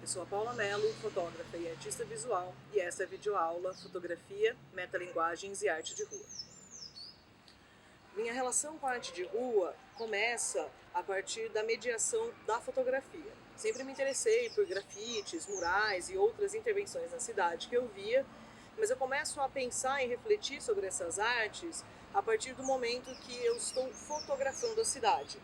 Eu sou a Paula Mello, fotógrafa e artista visual, e essa é a videoaula Fotografia, Metalinguagens e Arte de Rua. Minha relação com a arte de rua começa a partir da mediação da fotografia. Sempre me interessei por grafites, murais e outras intervenções na cidade que eu via, mas eu começo a pensar e refletir sobre essas artes a partir do momento que eu estou fotografando a cidade.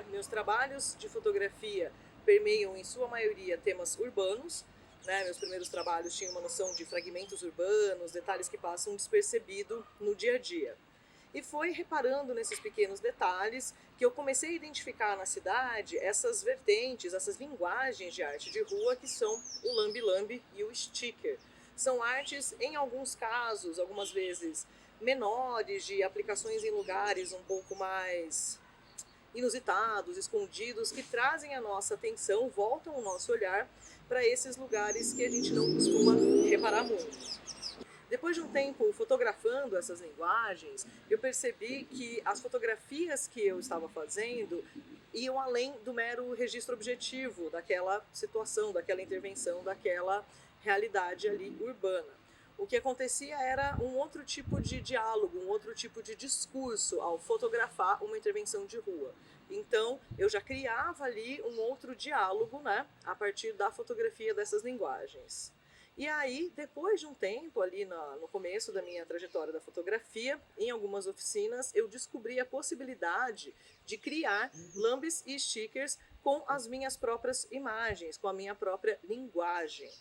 Meus trabalhos de fotografia permeiam em sua maioria temas urbanos. Meus primeiros trabalhos tinham uma noção de fragmentos urbanos, detalhes que passam despercebido no dia a dia. E foi reparando nesses pequenos detalhes que eu comecei a identificar na cidade essas vertentes, essas linguagens de arte de rua que são o lambe-lambe e o sticker. São artes, em alguns casos, algumas vezes menores, de aplicações em lugares um pouco mais inusitados, escondidos, que trazem a nossa atenção, voltam o nosso olhar para esses lugares que a gente não costuma reparar muito. Depois de um tempo fotografando essas linguagens, eu percebi que as fotografias que eu estava fazendo iam além do mero registro objetivo daquela situação, daquela intervenção, daquela realidade ali urbana. O que acontecia era um outro tipo de diálogo, um outro tipo de discurso ao fotografar uma intervenção de rua. Então, eu já criava ali um outro diálogo, a partir da fotografia dessas linguagens. E aí, depois de um tempo, ali no começo da minha trajetória da fotografia, em algumas oficinas, eu descobri a possibilidade de criar lambes e stickers com as minhas próprias imagens, com a minha própria linguagem,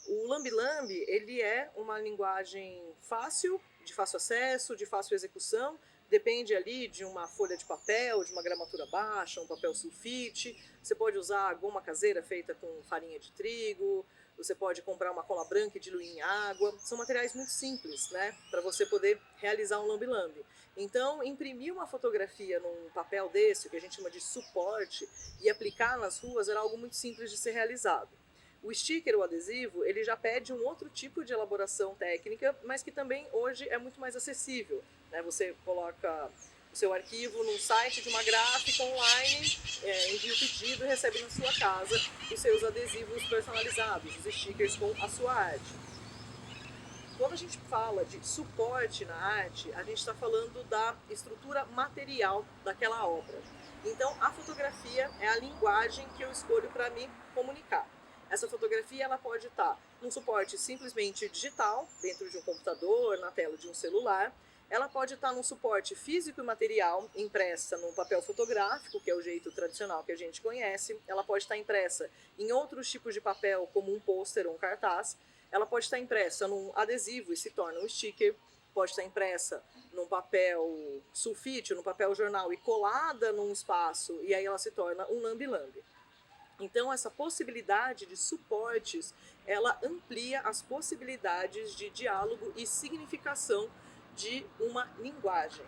O lambe-lambe, ele é uma linguagem fácil, de fácil acesso, de fácil execução, depende ali de uma folha de papel, de uma gramatura baixa, um papel sulfite, você pode usar goma caseira feita com farinha de trigo, você pode comprar uma cola branca e diluir em água, são materiais muito simples, para você poder realizar um lambe-lambe. Então, imprimir uma fotografia num papel desse, que a gente chama de suporte, e aplicar nas ruas era algo muito simples de ser realizado. O sticker, o adesivo, ele já pede um outro tipo de elaboração técnica, mas que também hoje é muito mais acessível. Você coloca o seu arquivo num site de uma gráfica online, envia o pedido e recebe na sua casa os seus adesivos personalizados, os stickers com a sua arte. Quando a gente fala de suporte na arte, a gente está falando da estrutura material daquela obra. Então, a fotografia é a linguagem que eu escolho para me comunicar. Essa fotografia ela pode estar num suporte simplesmente digital, dentro de um computador, na tela de um celular. Ela pode estar num suporte físico e material, impressa num papel fotográfico, que é o jeito tradicional que a gente conhece. Ela pode estar impressa em outros tipos de papel, como um pôster ou um cartaz. Ela pode estar impressa num adesivo e se torna um sticker. Pode estar impressa num papel sulfite, num papel jornal e colada num espaço, e aí ela se torna um lambe-lambe. Então, essa possibilidade de suportes, ela amplia as possibilidades de diálogo e significação de uma linguagem.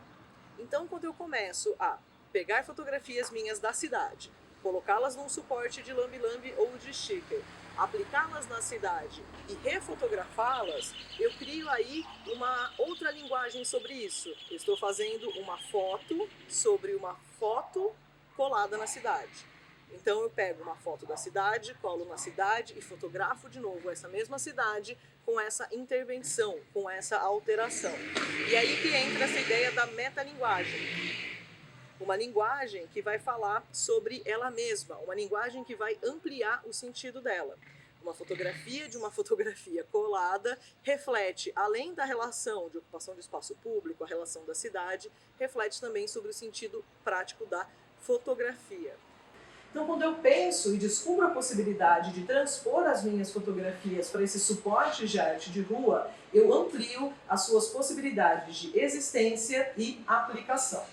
Então, quando eu começo a pegar fotografias minhas da cidade, colocá-las num suporte de lambe-lambe ou de sticker, aplicá-las na cidade e refotografá-las, eu crio aí uma outra linguagem sobre isso. Eu estou fazendo uma foto sobre uma foto colada na cidade. Então eu pego uma foto da cidade, colo na cidade e fotografo de novo essa mesma cidade com essa intervenção, com essa alteração. E aí que entra essa ideia da metalinguagem. Uma linguagem que vai falar sobre ela mesma, uma linguagem que vai ampliar o sentido dela. Uma fotografia de uma fotografia colada reflete, além da relação de ocupação de espaço público, a relação da cidade, reflete também sobre o sentido prático da fotografia. Então, quando eu penso e descubro a possibilidade de transpor as minhas fotografias para esses suportes de arte de rua, eu amplio as suas possibilidades de existência e aplicação.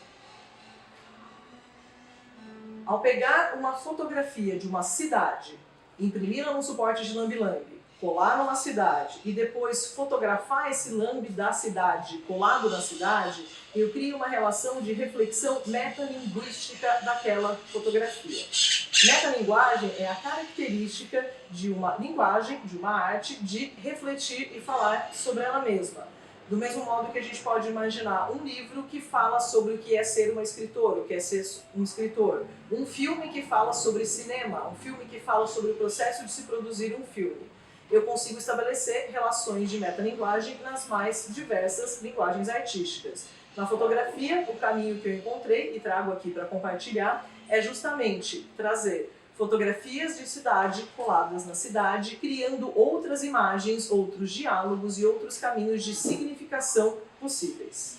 Ao pegar uma fotografia de uma cidade, imprimir-la num suporte de lambe-lambe, colar numa cidade e depois fotografar esse lambe da cidade colado na cidade, eu crio uma relação de reflexão metalinguística daquela fotografia. Metalinguagem é a característica de uma linguagem, de uma arte, de refletir e falar sobre ela mesma, Do mesmo modo que a gente pode imaginar um livro que fala sobre o que é ser uma escritora, o que é ser um escritor. Um filme que fala sobre cinema, um filme que fala sobre o processo de se produzir um filme. Eu consigo estabelecer relações de metalinguagem nas mais diversas linguagens artísticas. Na fotografia, o caminho que eu encontrei e trago aqui para compartilhar é justamente trazer fotografias de cidade coladas na cidade, criando outras imagens, outros diálogos e outros caminhos de significação possíveis.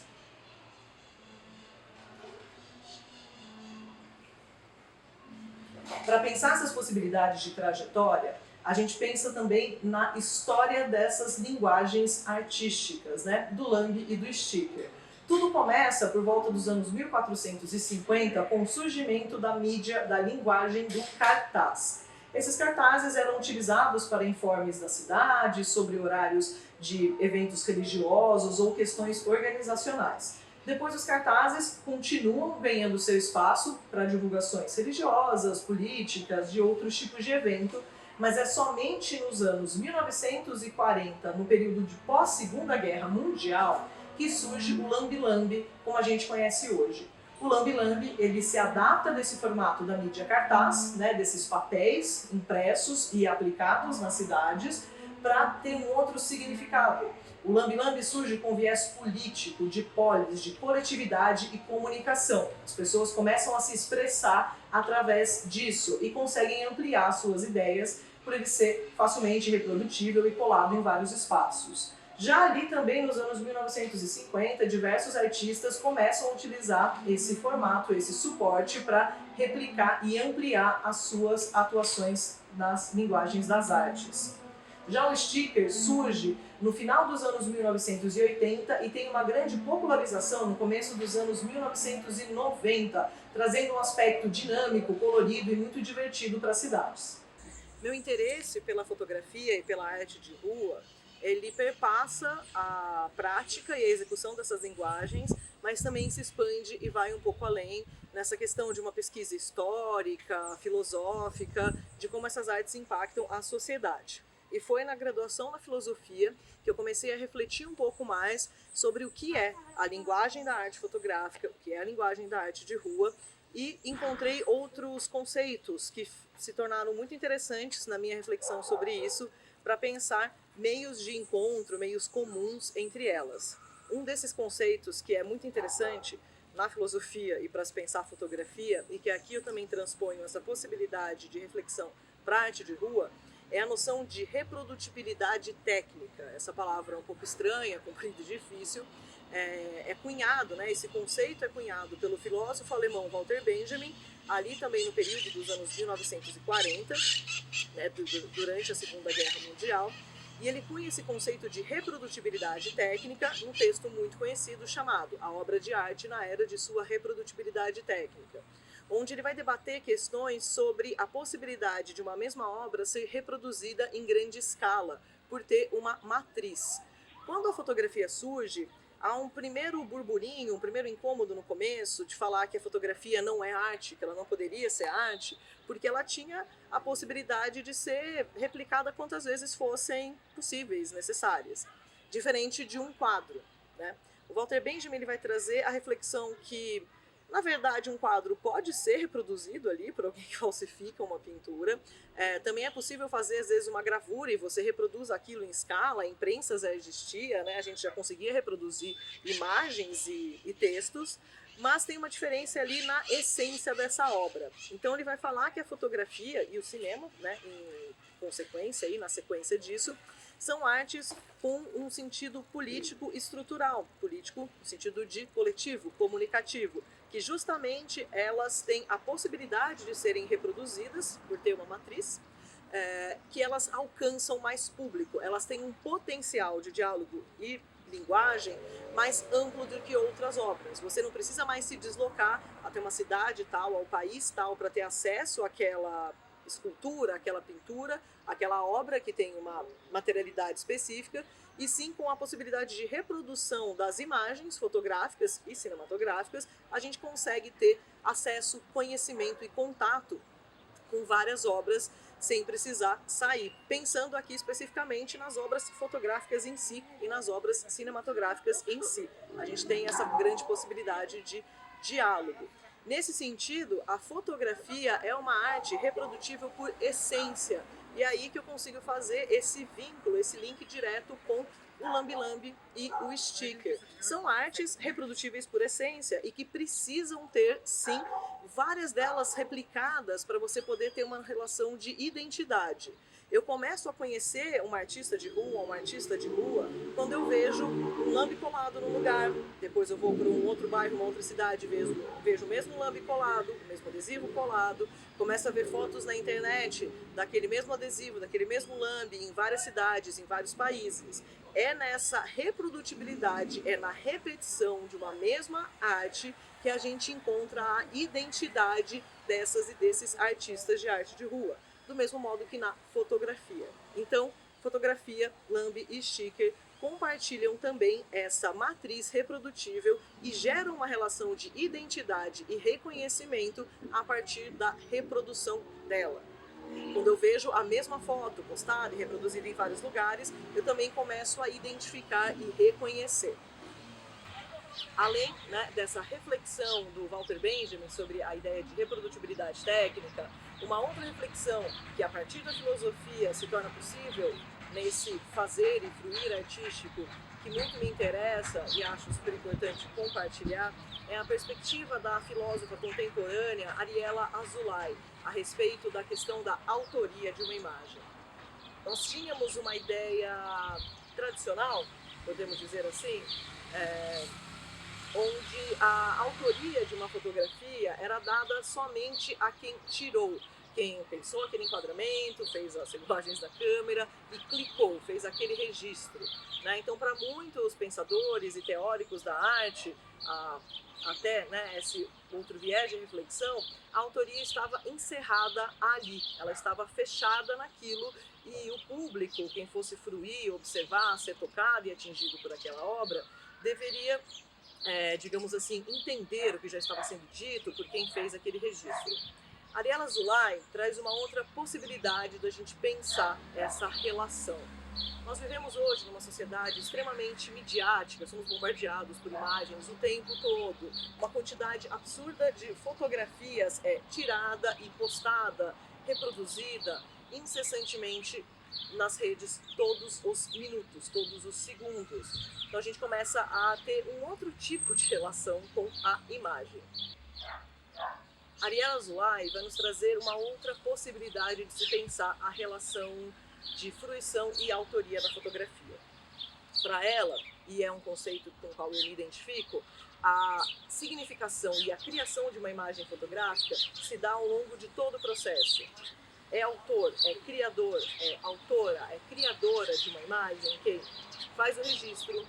Para pensar essas possibilidades de trajetória, a gente pensa também na história dessas linguagens artísticas, né? Do Lang e do Sticker. Tudo começa por volta dos anos 1450 com o surgimento da mídia, da linguagem do cartaz. Esses cartazes eram utilizados para informes da cidade, sobre horários de eventos religiosos ou questões organizacionais. Depois os cartazes continuam ganhando seu espaço para divulgações religiosas, políticas, de outros tipos de evento, mas é somente nos anos 1940, no período de pós-Segunda Guerra Mundial, que surge o lambe-lambe como a gente conhece hoje. O lambe-lambe, ele se adapta desse formato da mídia cartaz, né, desses papéis impressos e aplicados nas cidades, para ter um outro significado. O lambe-lambe surge com viés político, de polis, de coletividade e comunicação. As pessoas começam a se expressar através disso e conseguem ampliar suas ideias por ele ser facilmente reprodutível e colado em vários espaços. Já ali também nos anos 1950, diversos artistas começam a utilizar esse formato, esse suporte para replicar e ampliar as suas atuações nas linguagens das artes. Já o sticker surge no final dos anos 1980 e tem uma grande popularização no começo dos anos 1990, trazendo um aspecto dinâmico, colorido e muito divertido para as cidades. Meu interesse pela fotografia e pela arte de rua, ele perpassa a prática e a execução dessas linguagens, mas também se expande e vai um pouco além nessa questão de uma pesquisa histórica, filosófica, de como essas artes impactam a sociedade. E foi na graduação na filosofia que eu comecei a refletir um pouco mais sobre o que é a linguagem da arte fotográfica, o que é a linguagem da arte de rua, e encontrei outros conceitos que se tornaram muito interessantes na minha reflexão sobre isso, para pensar meios de encontro, meios comuns entre elas. Um desses conceitos que é muito interessante na filosofia e para se pensar fotografia, e que aqui eu também transponho essa possibilidade de reflexão para a arte de rua, é a noção de reprodutibilidade técnica. Essa palavra é um pouco estranha, comprida e difícil. É cunhado, né? Esse conceito é cunhado pelo filósofo alemão Walter Benjamin, ali também no período dos anos 1940, né, durante a Segunda Guerra Mundial, e ele cunha esse conceito de reprodutibilidade técnica num texto muito conhecido chamado A Obra de Arte na Era de Sua Reprodutibilidade Técnica, onde ele vai debater questões sobre a possibilidade de uma mesma obra ser reproduzida em grande escala, por ter uma matriz. Quando a fotografia surge, há um primeiro burburinho, um primeiro incômodo no começo de falar que a fotografia não é arte, que ela não poderia ser arte, porque ela tinha a possibilidade de ser replicada quantas vezes fossem possíveis, necessárias, diferente de um quadro, né? O Walter Benjamin ele vai trazer a reflexão que, na verdade, um quadro pode ser reproduzido ali por alguém que falsifica uma pintura. Também é possível fazer, às vezes, uma gravura e você reproduz aquilo em escala. A imprensa já existia, né? A gente já conseguia reproduzir imagens e textos, mas tem uma diferença ali na essência dessa obra. Então ele vai falar que a fotografia e o cinema, né, em consequência, aí, na sequência disso, são artes com um sentido político estrutural, político no sentido de coletivo, comunicativo, que justamente elas têm a possibilidade de serem reproduzidas por ter uma matriz, que elas alcançam mais público, elas têm um potencial de diálogo e linguagem mais amplo do que outras obras. Você não precisa mais se deslocar até uma cidade tal, ao país tal, para ter acesso àquela escultura, aquela pintura, aquela obra que tem uma materialidade específica, e sim com a possibilidade de reprodução das imagens fotográficas e cinematográficas, a gente consegue ter acesso, conhecimento e contato com várias obras sem precisar sair. Pensando aqui especificamente nas obras fotográficas em si e nas obras cinematográficas em si. A gente tem essa grande possibilidade de diálogo. Nesse sentido, a fotografia é uma arte reprodutível por essência. E é aí que eu consigo fazer esse vínculo, esse link direto com o lambe-lambe e o sticker. São artes reprodutíveis por essência e que precisam ter, sim, várias delas replicadas para você poder ter uma relação de identidade. Eu começo a conhecer uma artista de rua, quando eu vejo um lambe colado num lugar, depois eu vou para um outro bairro, uma outra cidade, vejo o mesmo lambe colado, o mesmo adesivo colado, começo a ver fotos na internet daquele mesmo adesivo, daquele mesmo lambe em várias cidades, em vários países. É nessa reprodutibilidade, é na repetição de uma mesma arte que a gente encontra a identidade dessas e desses artistas de arte de rua. Do mesmo modo que na fotografia. Então, fotografia, lambe e sticker compartilham também essa matriz reprodutível e geram uma relação de identidade e reconhecimento a partir da reprodução dela. Quando eu vejo a mesma foto postada e reproduzida em vários lugares, eu também começo a identificar e reconhecer. Além, dessa reflexão do Walter Benjamin sobre a ideia de reprodutibilidade técnica, uma outra reflexão que a partir da filosofia se torna possível nesse fazer e fruir artístico que muito me interessa e acho super importante compartilhar é a perspectiva da filósofa contemporânea Ariella Azoulay a respeito da questão da autoria de uma imagem. Nós tínhamos uma ideia tradicional, podemos dizer assim, onde a autoria de uma fotografia era dada somente a quem tirou, quem pensou aquele enquadramento, fez as regulagens da câmera e clicou, fez aquele registro. Então, para muitos pensadores e teóricos da arte, até esse outro viés de reflexão, a autoria estava encerrada ali, ela estava fechada naquilo e o público, quem fosse fruir, observar, ser tocado e atingido por aquela obra, deveria digamos assim, entender o que já estava sendo dito por quem fez aquele registro. Ariella Azoulay traz uma outra possibilidade da gente pensar essa relação. Nós vivemos hoje numa sociedade extremamente midiática, somos bombardeados por imagens o tempo todo. Uma quantidade absurda de fotografias é tirada e postada, reproduzida incessantemente nas redes todos os minutos, todos os segundos. Então a gente começa a ter um outro tipo de relação com a imagem. Ariella Azoulay vai nos trazer uma outra possibilidade de se pensar a relação de fruição e autoria da fotografia. Para ela, e é um conceito com o qual eu me identifico, a significação e a criação de uma imagem fotográfica se dá ao longo de todo o processo. É autor, é criador, é autora, é criadora de uma imagem quem faz o registro,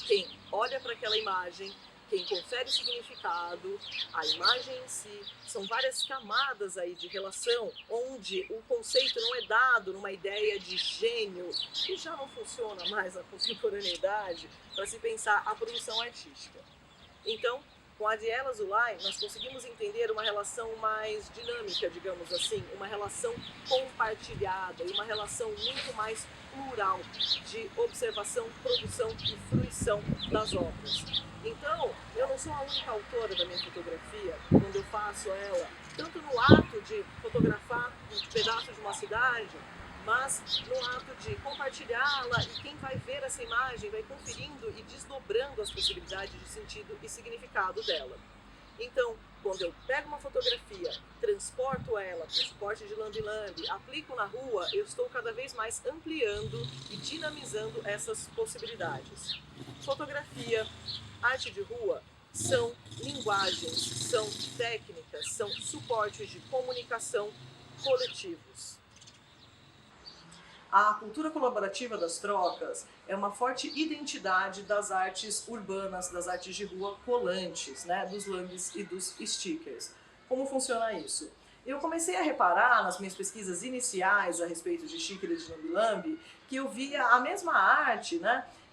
quem olha para aquela imagem, quem confere significado, a imagem em si. São várias camadas aí de relação onde o conceito não é dado numa ideia de gênio, que já não funciona mais na contemporaneidade, para se pensar a produção artística. Então, com a Ariella Azoulay, nós conseguimos entender uma relação mais dinâmica, digamos assim, uma relação compartilhada e uma relação muito mais plural de observação, produção e fruição das obras. Então, eu não sou a única autora da minha fotografia, quando eu faço ela, tanto no ato de fotografar um pedaço de uma cidade, mas no ato de compartilhá-la e quem vai ver essa imagem vai conferindo e desdobrando as possibilidades de sentido e significado dela. Então, quando eu pego uma fotografia, transporto ela para o suporte de lambe-lambe, aplico na rua, eu estou cada vez mais ampliando e dinamizando essas possibilidades. Fotografia, arte de rua são linguagens, são técnicas, são suportes de comunicação coletivos. A cultura colaborativa das trocas é uma forte identidade das artes urbanas, das artes de rua colantes, dos lambes e dos stickers. Como funciona isso? Eu comecei a reparar nas minhas pesquisas iniciais a respeito de sticker e de lambe-lambe que eu via a mesma arte,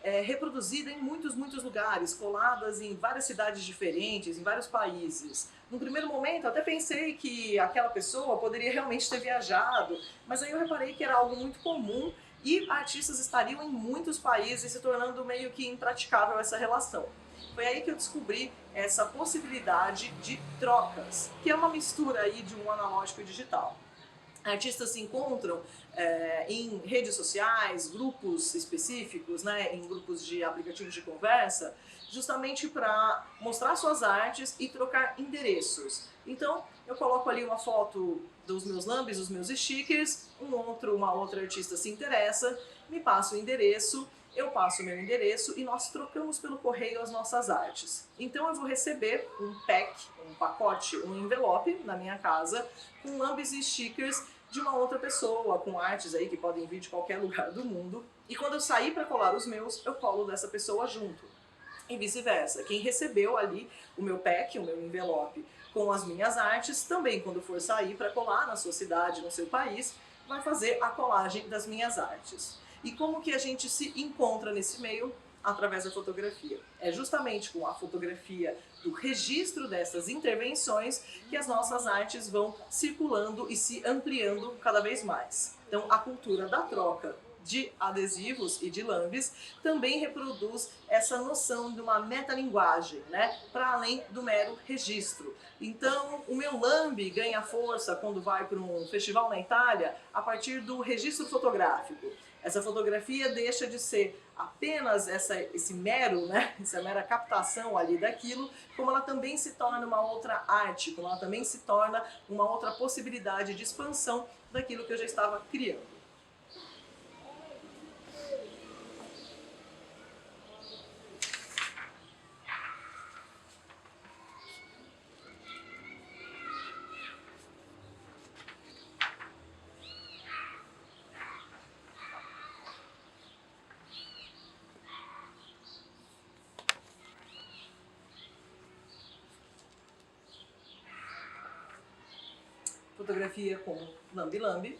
reproduzida em muitos lugares, coladas em várias cidades diferentes, em vários países. No primeiro momento, até pensei que aquela pessoa poderia realmente ter viajado, mas aí eu reparei que era algo muito comum e artistas estariam em muitos países, se tornando meio que impraticável essa relação. Foi aí que eu descobri essa possibilidade de trocas, que é uma mistura aí de um analógico e digital. Artistas se encontram em redes sociais, grupos específicos, né, em grupos de aplicativos de conversa, justamente para mostrar suas artes e trocar endereços. Então, eu coloco ali uma foto dos meus lambes, dos meus stickers, uma outra artista se interessa, me passa o endereço, eu passo o meu endereço e nós trocamos pelo correio as nossas artes. Então eu vou receber um pack, um pacote, um envelope na minha casa com lambes e stickers de uma outra pessoa, com artes aí que podem vir de qualquer lugar do mundo. E quando eu sair para colar os meus, eu colo dessa pessoa junto. E vice-versa. Quem recebeu ali o meu pack, o meu envelope com as minhas artes, também quando for sair para colar na sua cidade, no seu país, vai fazer a colagem das minhas artes. E como que a gente se encontra nesse meio? Através da fotografia. É justamente com a fotografia do registro dessas intervenções que as nossas artes vão circulando e se ampliando cada vez mais. Então, a cultura da troca de adesivos e de lambes também reproduz essa noção de uma metalinguagem, né, para além do mero registro. Então, o meu lambe ganha força quando vai para um festival na Itália a partir do registro fotográfico. Essa fotografia deixa de ser apenas essa mera captação ali daquilo, como ela também se torna uma outra arte, como ela também se torna uma outra possibilidade de expansão daquilo que eu já estava criando. Fotografia com lambe-lambe.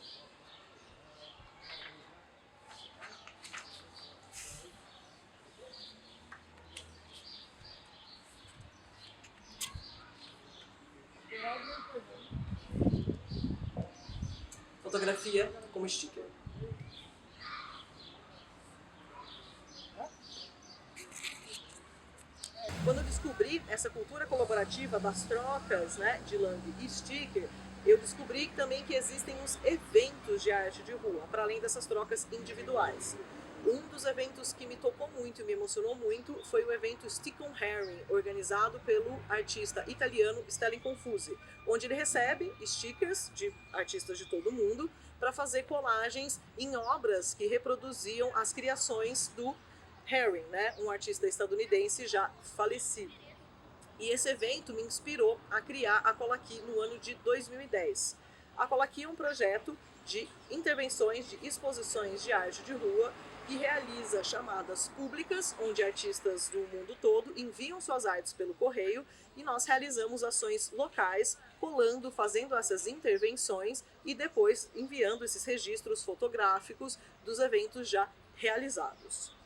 Fotografia como sticker. Quando eu descobri essa cultura colaborativa das trocas, né, de lambe e sticker, eu descobri também que existem os eventos de arte de rua, para além dessas trocas individuais. Um dos eventos que me tocou muito e me emocionou muito foi o evento Stick on Herring, organizado pelo artista italiano Stelling Confusi, onde ele recebe stickers de artistas de todo o mundo para fazer colagens em obras que reproduziam as criações do Herring, né, um artista estadunidense já falecido. E esse evento me inspirou a criar a Colaqui no ano de 2010. A Colaqui é um projeto de intervenções, de exposições de arte de rua que realiza chamadas públicas, onde artistas do mundo todo enviam suas artes pelo correio e nós realizamos ações locais, colando, fazendo essas intervenções e depois enviando esses registros fotográficos dos eventos já realizados.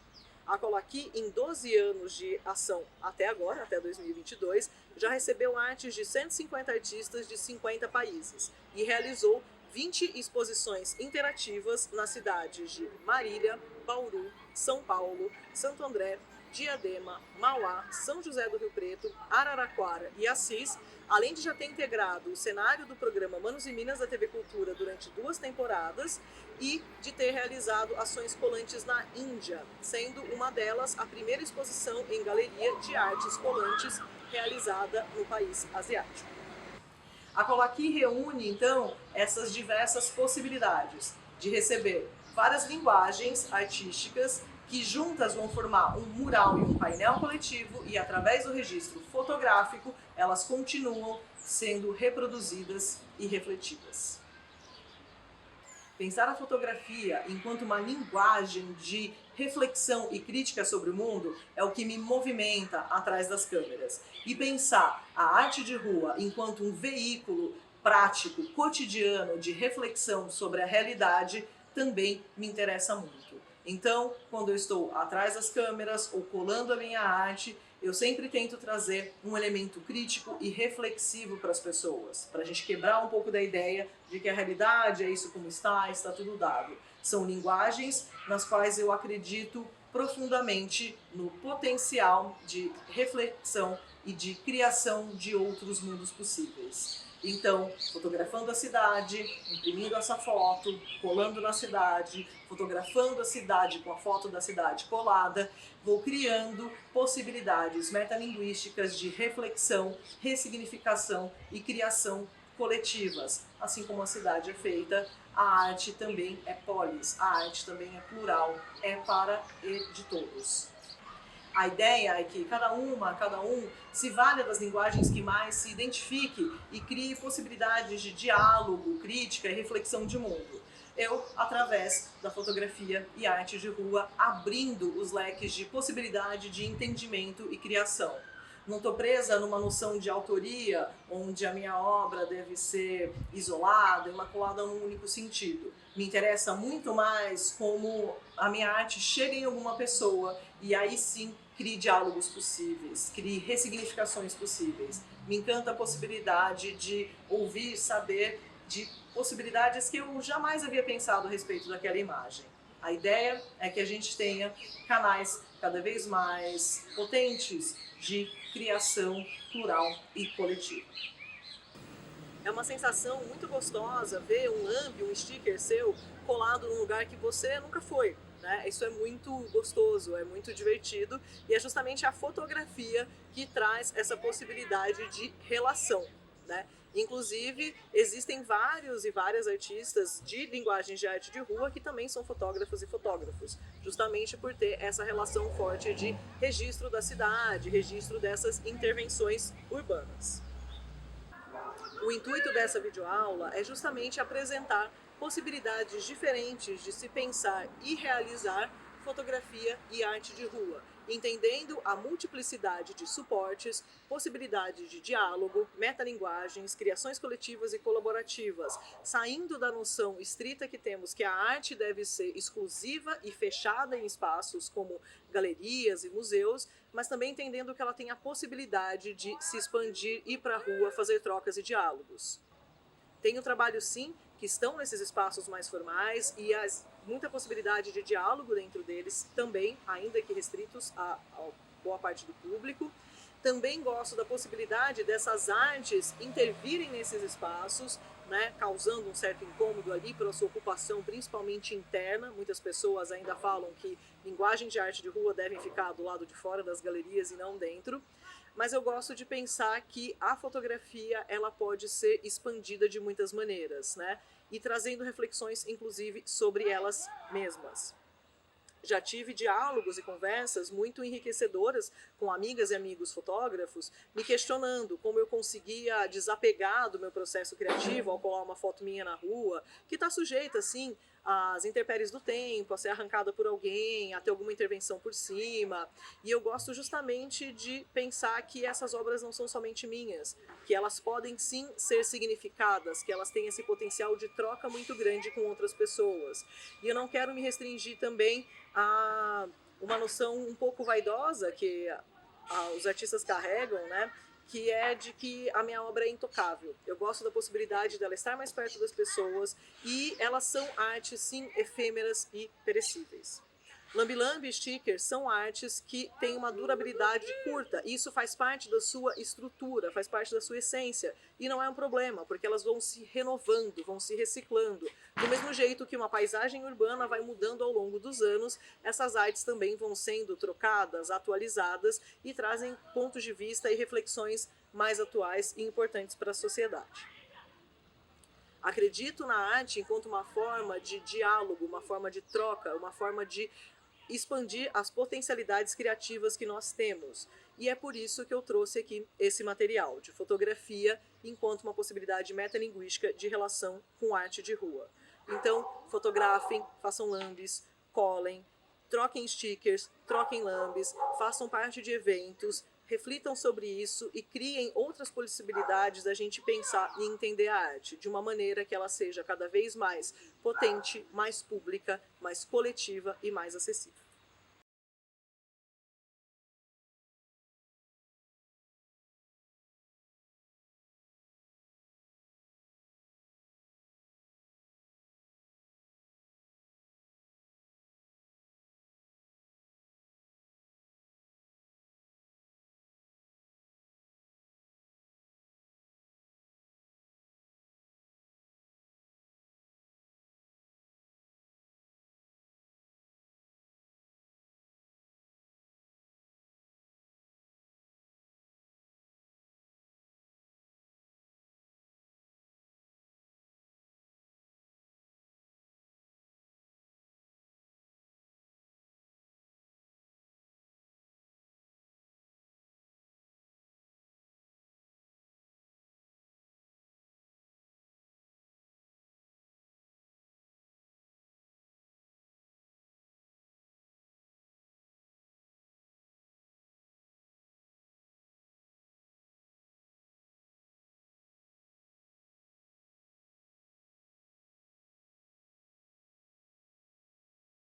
A Colaqui, em 12 anos de ação até agora, até 2022, já recebeu artes de 150 artistas de 50 países e realizou 20 exposições interativas nas cidades de Marília, Bauru, São Paulo, Santo André, Diadema, Mauá, São José do Rio Preto, Araraquara e Assis, além de já ter integrado o cenário do programa Manos e Minas da TV Cultura durante 2 temporadas e de ter realizado ações colantes na Índia, sendo uma delas a primeira exposição em galeria de artes colantes realizada no país asiático. A Colaqui reúne, então, essas diversas possibilidades de receber várias linguagens artísticas que juntas vão formar um mural e um painel coletivo e, através do registro fotográfico, elas continuam sendo reproduzidas e refletidas. Pensar a fotografia enquanto uma linguagem de reflexão e crítica sobre o mundo é o que me movimenta atrás das câmeras. E pensar a arte de rua enquanto um veículo prático, cotidiano de reflexão sobre a realidade também me interessa muito. Então, quando eu estou atrás das câmeras ou colando a minha arte, eu sempre tento trazer um elemento crítico e reflexivo para as pessoas, para a gente quebrar um pouco da ideia de que a realidade é isso como está tudo dado. São linguagens nas quais eu acredito profundamente no potencial de reflexão e de criação de outros mundos possíveis. Então, fotografando a cidade, imprimindo essa foto, colando na cidade, fotografando a cidade com a foto da cidade colada, vou criando possibilidades metalinguísticas de reflexão, ressignificação e criação coletivas. Assim como a cidade é feita, a arte também é polis, a arte também é plural, é para e de todos. A ideia é que cada um se valha das linguagens que mais se identifique e crie possibilidades de diálogo, crítica e reflexão de mundo. Eu, através da fotografia e arte de rua, abrindo os leques de possibilidade de entendimento e criação. Não estou presa numa noção de autoria, onde a minha obra deve ser isolada, imaculada num único sentido. Me interessa muito mais como a minha arte chega em alguma pessoa e aí sim crie diálogos possíveis, crie ressignificações possíveis. Me encanta a possibilidade de ouvir, saber de possibilidades que eu jamais havia pensado a respeito daquela imagem. A ideia é que a gente tenha canais cada vez mais potentes de criação plural e coletiva. É uma sensação muito gostosa ver um lamb, um sticker seu colado num lugar que você nunca foi. Né? Isso é muito gostoso, é muito divertido e é justamente a fotografia que traz essa possibilidade de relação. Né? Inclusive, existem vários e várias artistas de linguagens de arte de rua que também são fotógrafos e fotógrafos, justamente por ter essa relação forte de registro da cidade, registro dessas intervenções urbanas. O intuito dessa videoaula é justamente apresentar possibilidades diferentes de se pensar e realizar fotografia e arte de rua, entendendo a multiplicidade de suportes, possibilidades de diálogo, metalinguagens, criações coletivas e colaborativas, saindo da noção estrita que temos que a arte deve ser exclusiva e fechada em espaços como galerias e museus, mas também entendendo que ela tem a possibilidade de se expandir, ir para a rua, fazer trocas e diálogos. Tem um trabalho, sim, que estão nesses espaços mais formais e muita possibilidade de diálogo dentro deles também, ainda que restritos a boa parte do público. Também gosto da possibilidade dessas artes intervirem nesses espaços, né, causando um certo incômodo ali pela sua ocupação, principalmente interna. Muitas pessoas ainda falam que linguagem de arte de rua devem ficar do lado de fora das galerias e não dentro. Mas eu gosto de pensar que a fotografia ela pode ser expandida de muitas maneiras, né? E trazendo reflexões, inclusive, sobre elas mesmas. Já tive diálogos e conversas muito enriquecedoras com amigas e amigos fotógrafos, me questionando como eu conseguia desapegar do meu processo criativo ao colar uma foto minha na rua, que está sujeita, assim, às intempéries do tempo, a ser arrancada por alguém, a ter alguma intervenção por cima. E eu gosto justamente de pensar que essas obras não são somente minhas, que elas podem sim ser significadas, que elas têm esse potencial de troca muito grande com outras pessoas. E eu não quero me restringir também a uma noção um pouco vaidosa que os artistas carregam, né? Que é de que a minha obra é intocável. Eu gosto da possibilidade dela estar mais perto das pessoas e elas são artes, sim, efêmeras e perecíveis. Lambi-lambi e stickers são artes que têm uma durabilidade curta, e isso faz parte da sua estrutura, faz parte da sua essência, e não é um problema, porque elas vão se renovando, vão se reciclando. Do mesmo jeito que uma paisagem urbana vai mudando ao longo dos anos, essas artes também vão sendo trocadas, atualizadas, e trazem pontos de vista e reflexões mais atuais e importantes para a sociedade. Acredito na arte enquanto uma forma de diálogo, uma forma de troca, uma forma de expandir as potencialidades criativas que nós temos. E é por isso que eu trouxe aqui esse material de fotografia enquanto uma possibilidade metalinguística de relação com arte de rua. Então, fotografem, façam lambis, colem, troquem stickers, troquem lambis, façam parte de eventos, reflitam sobre isso e criem outras possibilidades da gente pensar e entender a arte, de uma maneira que ela seja cada vez mais potente, mais pública, mais coletiva e mais acessível.